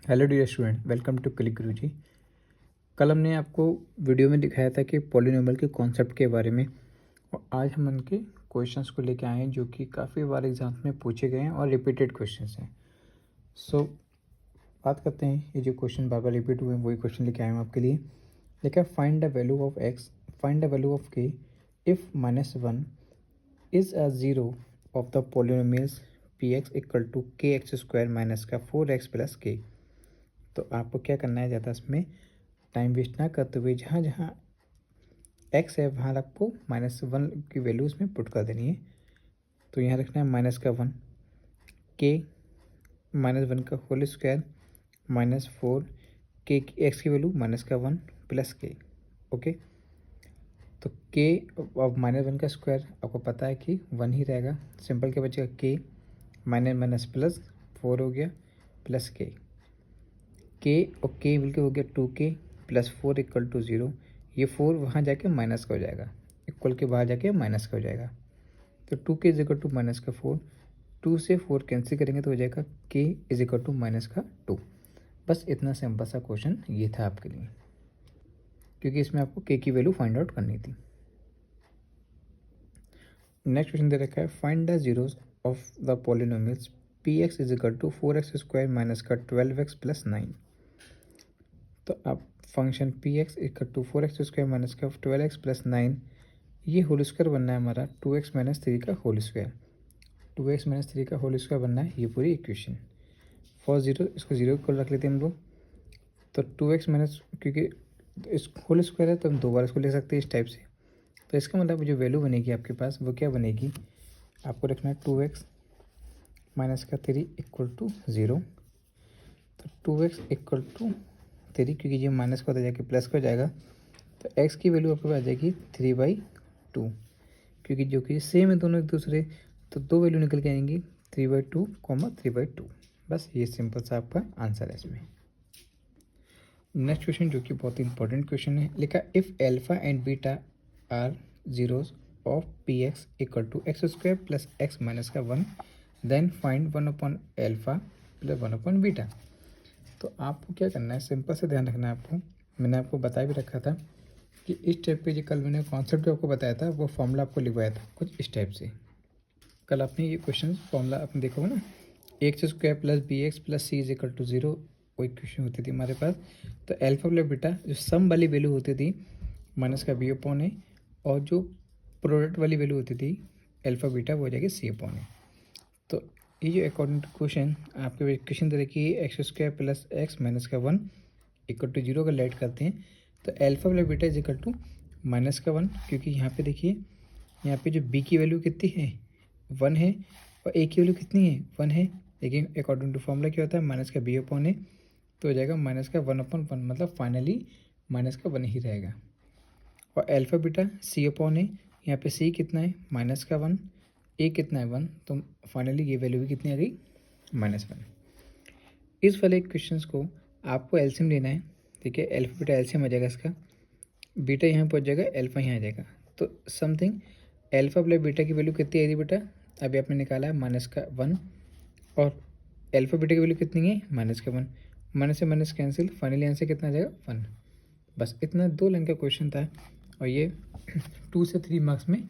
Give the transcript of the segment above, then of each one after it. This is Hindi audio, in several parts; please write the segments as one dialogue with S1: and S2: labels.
S1: Hello dear student, welcome to click Guruji. कल हमने आपको वीडियो में दिखाया था कि पॉलिनोमियल के कॉन्सेप्ट के बारे में, और आज हम उनके क्वेश्चंस को लेकर आए हैं जो कि काफ़ी बार एग्जाम्स में पूछे गए हैं और रिपीटेड क्वेश्चंस हैं। सो बात करते हैं, ये जो क्वेश्चन बार बार रिपीट हुए हैं वही क्वेश्चन लेके आए हैं आपके लिए। लेकिन find the value of X, find the value of K if -1 is a zero of the polynomials P X equal to K X square minus का 4x प्लस के। तो आपको क्या करना है, ज़्यादा इसमें टाइम वेस्ट ना करते हुए जहाँ जहाँ x है वहाँ आपको -1 की वैल्यू इसमें पुट कर देनी है। तो यहाँ रखना है -1 के -1 का होल स्क्वायर -4 के एक्स की वैल्यू -1 प्लस के। ओके, तो के अब -1 का स्क्वायर आपको पता है कि 1 ही रहेगा। सिंपल क्या बचेगा, के माइनस प्लस 4 हो गया प्लस के और के मिलकर हो गया 2k प्लस 4 इक्वल टू 0। ये 4 वहाँ जाके माइनस का हो जाएगा, इक्वल के बाहर जाके माइनस का हो जाएगा। तो 2k is equal to minus का 4, 2 से 4 कैंसिल करेंगे तो हो जाएगा k is equal to minus का 2। बस इतना सिंपल सा क्वेश्चन ये था आपके लिए, क्योंकि इसमें आपको k की वैल्यू फाइंड आउट करनी थी। नेक्स्ट क्वेश्चन दे रखा है, find the zeros of the polynomials P X is equal to 4x square minus का 12x प्लस 9। तो अब function P X equal to 4x square minus का 12x प्लस 9, ये होल स्क्वायर बनना है हमारा 2x माइनस 3 का होल स्क्वायर। 2x माइनस 3 का होल स्क्वायर बनना है ये पूरी इक्वेशन। फॉर जीरो, इसको जीरो इक्वल रख लेते हैं हम लोग। तो 2x माइनस, क्योंकि इस होल स्क्वायर है तो हम 2 बार इसको ले सकते हैं इस टाइप से। तो इसका मतलब जो वैल्यू बनेगी आपके पास वो क्या बनेगी, आपको रखना है 2x माइनस का 3 इक्वल टू 0। तो 2x इक्वल टू 3, क्योंकि ये माइनस का होता जाके प्लस का हो जाएगा, तो x की वैल्यू आपके पास आ जाएगी 3/2, क्योंकि जो कि सेम है दोनों एक दूसरे, तो 2 वैल्यू निकल के आएंगी 3/2, 3/2। बस ये सिंपल सा आपका आंसर है इसमें। नेक्स्ट क्वेश्चन जो कि बहुत ही इंपॉर्टेंट क्वेश्चन है, लिखा if alpha and beta are zeros of P X equal to X square plus X minus का 1, देन फाइंड 1/α प्लस 1/बीटा। तो आपको क्या करना है, सिंपल से ध्यान रखना है आपको। मैंने आपको बता भी रखा था कि इस टाइप पे, जो कल मैंने कॉन्सेप्ट जो आपको बताया था वो फॉर्मूला आपको लिखवाया था कुछ इस टाइप से। कल आपने ये क्वेश्चन फॉर्मूला आपने देखा होगा ना, X square plus B X plus C is equal to 0, कोई क्वेश्चन होती थी हमारे पास। तो एल्फा प्लस बीटा जो सम वाली वैल्यू होती थी माइनस का बी अपॉन ए, और जो प्रोडक्ट वाली वैल्यू होती थी एल्फा बीटा वो हो जाएगी सी अपॉन ए। तो ये जो अकॉर्डिंग टू क्वेश्चन आपके क्वेश्चन दे रखी है X square plus X minus का 1 इक्वल टू 0 का लेट करते हैं, तो alpha plus beta is equal to minus का 1, क्योंकि यहाँ पे देखिए यहाँ पे जो बी की वैल्यू कितनी है 1 है, और ए की वैल्यू कितनी है 1 है। लेकिन अकॉर्डिंग टू फॉर्मूला क्या होता है, माइनस का बी अपॉन ए, तो हो जाएगा माइनस का 1/1, मतलब फाइनली माइनस का 1 ही रहेगा। और एल्फा बीटा सी अपॉन ए, यहाँ पे सी कितना है -1, ए कितना है 1, तो फाइनली ये वैल्यू भी कितनी आ गई -1। इस वाले क्वेश्चन को आपको एलसीएम लेना है, ठीक है। एल्फा बीटा एलसीएम आ जाएगा इसका, बीटा यहाँ पहुँच जाएगा, एल्फा यहाँ आ जाएगा। तो समथिंग एल्फा प्लस बीटा की वैल्यू कितनी आ रही बेटा, अभी आपने निकाला है -1, और एल्फा बीटा की वैल्यू कितनी है -1, माइनस से माइनस कैंसिल, फाइनली आंसर कितना आ जाएगा 1। बस इतना 2 लाइन का क्वेश्चन था, और ये 2 से 3 मार्क्स में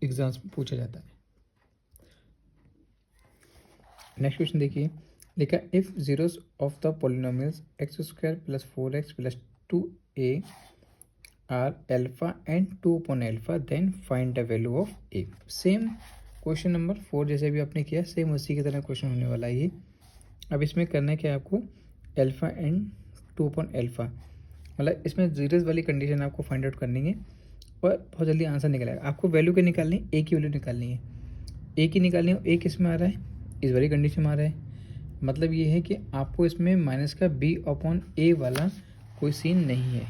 S1: एग्जाम्स में पूछा जाता है। नेक्स्ट क्वेश्चन देखिए, लिखा if zeros of the polynomials X square plus 4x plus 2a are alpha and 2/α, then find the value of A. Same question number 4 जैसे भी आपने किया, सेम उसी की तरह क्वेश्चन होने वाला है ये। अब इसमें करना है क्या आपको, एल्फा एंड 2/α, मतलब इसमें जीरोस वाली कंडीशन आपको फाइंड आउट करनी है, और बहुत जल्दी आंसर निकलेगा। आपको वैल्यू क्या निकालनी है, ए की वैल्यू निकालनी है। ए की निकालनी है, ए किस में आ रहा है, इस वाली कंडीशन में आ रहा है। मतलब ये है कि आपको इसमें माइनस का बी अपॉन ए वाला कोई सीन नहीं है,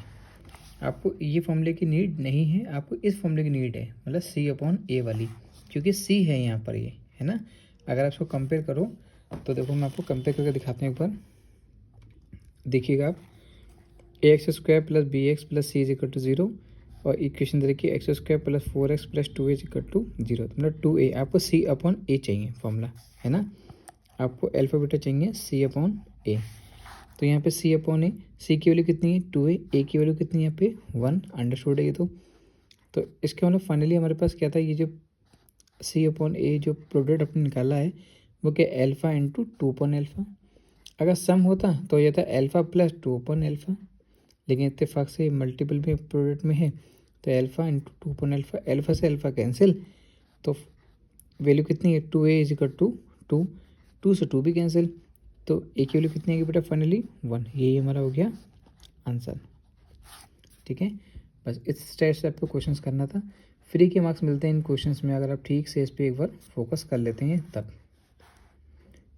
S1: आपको ये फॉर्मूले की नीड नहीं है, आपको इस फॉर्मूले की नीड है, मतलब सी अपॉन ए वाली, क्योंकि सी है यहाँ पर, ये है ना। अगर आप इसको कंपेयर करो तो देखो, मैं आपको कंपेयर करके दिखाता हूँ एक बार, देखिएगा आप, A X square plus B X plus C is equal to 0, और इक्वेशन दे रखी है X square plus 4x plus 2a is equal to 0, मतलब 2a, आपको सी अपॉन ए चाहिए फॉर्मूला, है ना। आपको एल्फा बीटा चाहिए सी अपॉन ए। तो यहाँ पे सी अपॉन ए, सी की वैल्यू कितनी है 2a, ए की वैल्यू कितनी है यहाँ पे 1, अंडरस्टूड है ये। तो इसके मतलब फाइनली हमारे पास क्या था, ये जो सी अपॉन ए जो प्रोडक्ट अपने निकाला है वो क्या एल्फ़ा इंटू 2 अपॉन एल्फ़ा। अगर सम होता तो ये था एल्फ़ा प्लस 2 अपॉन एल्फ़ा, लेकिन इत्तेफाक से मल्टीपल में प्रोडक्ट में है तो alpha into 2 upon alpha, alpha से एल्फ़ा कैंसिल, तो वैल्यू कितनी है 2a इज इक्वल टू 2, 2 से 2 भी कैंसिल, तो ए की वैल्यू कितनी आएगी बेटा फाइनली 1। यही हमारा हो गया आंसर। ठीक है, बस इस टाइप से आपको क्वेश्चंस करना था। फ्री के मार्क्स मिलते हैं इन क्वेश्चंस में अगर आप ठीक से इस पर एक बार फोकस कर लेते हैं तब।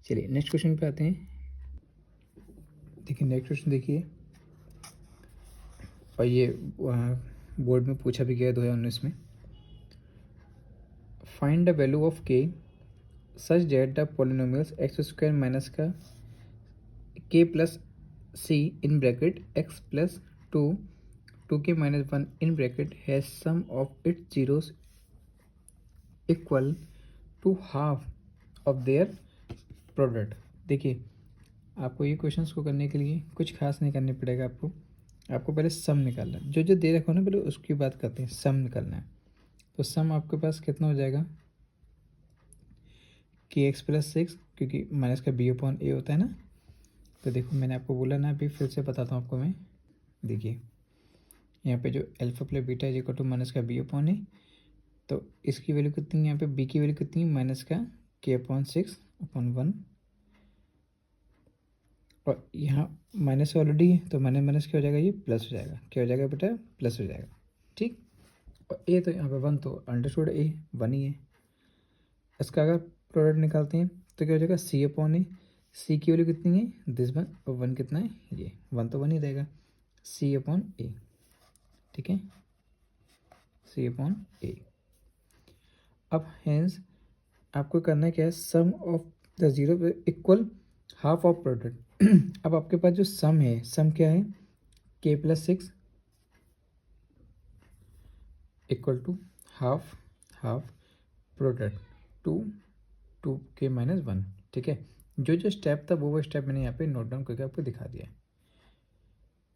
S1: चलिए नेक्स्ट क्वेश्चन पे आते हैं। देखिए नेक्स्ट क्वेश्चन देखिए, और ये बोर्ड में पूछा भी गया 2019 में। Find the value of K such that the polynomials X square minus का K plus C in bracket X plus 2k minus 1 in bracket has sum of its zeros equal to half of their product। देखिए आपको ये क्वेश्चंस को करने के लिए कुछ खास नहीं करने पड़ेगा, आपको पहले सम निकालना है। जो जो दे रखा हो ना पहले उसकी बात करते हैं, सम निकालना है। तो सम आपके पास कितना हो जाएगा के एक्स प्लस 6, क्योंकि माइनस का बी अपॉन ए होता है ना। तो देखो मैंने आपको बोला ना, अभी फिर से बताता हूँ आपको मैं। देखिए यहाँ पे जो alpha plus beta is equal to minus का बी अपॉन ए, तो इसकी वैल्यू कितनी है यहाँ पे, बी की वैल्यू कितनी है माइनस का के अपॉन 6 अपॉन 1, और यहाँ माइनस ऑलरेडी है तो माइनस माइनस क्या हो जाएगा, ये प्लस हो जाएगा। क्या हो जाएगा बेटा, प्लस हो जाएगा। ठीक, और ए तो यहाँ पे 1 तो अंडरस्टूड ए 1 ही है। इसका अगर प्रोडक्ट निकालते हैं तो क्या हो जाएगा सी अपॉन ए, सी की वैल्यू कितनी है दिस 1, और 1 कितना है ये 1 तो 1 ही देगा, सी अपॉन ए। ठीक है, सी अपॉन ए। अब हैंस आपको करना क्या है, sum of the zero equal half of product. अब आपके पास जो सम है, सम क्या है K plus 6 equal to half half product 2k minus 1। ठीक है, जो जो स्टेप था वो स्टेप मैंने यहाँ पे नोट डाउन करके आपको दिखा दिया है।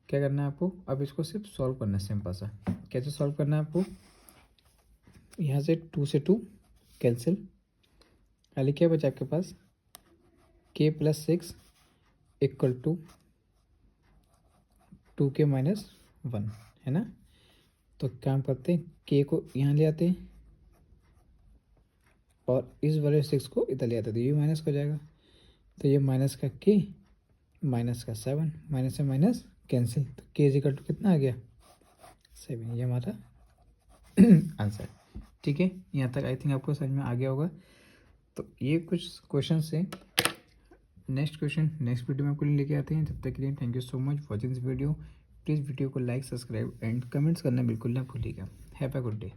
S1: क्या करना है आपको, अब इसको सिर्फ सॉल्व करना है सिंपल सा। कैसे सॉल्व करना है आपको, यहाँ से 2 से 2 कैंसिल, खाली क्या बचा आपके पास के plus 6 equal to 2k minus 1 है ना। तो काम करते हैं, के को यहाँ ले आते हैं और इस वाले 6 को इधर ले आते हैं, तो ये माइनस हो जाएगा। तो ये माइनस का के माइनस का 7, माइनस से माइनस कैंसिल, तो के इज इक्वल टू कितना आ गया 7, ये हमारा आंसर। ठीक है, यहाँ तक आई थिंक आपको समझ में आ गया होगा। तो ये कुछ क्वेश्चन से नेक्स्ट क्वेश्चन नेक्स्ट वीडियो में आपको लेके आते हैं। तब तक के लिए thank you so much watching this video. Please video को लाइक सब्सक्राइब एंड कमेंट्स करना बिल्कुल ना भूलिएगा। Have a good day.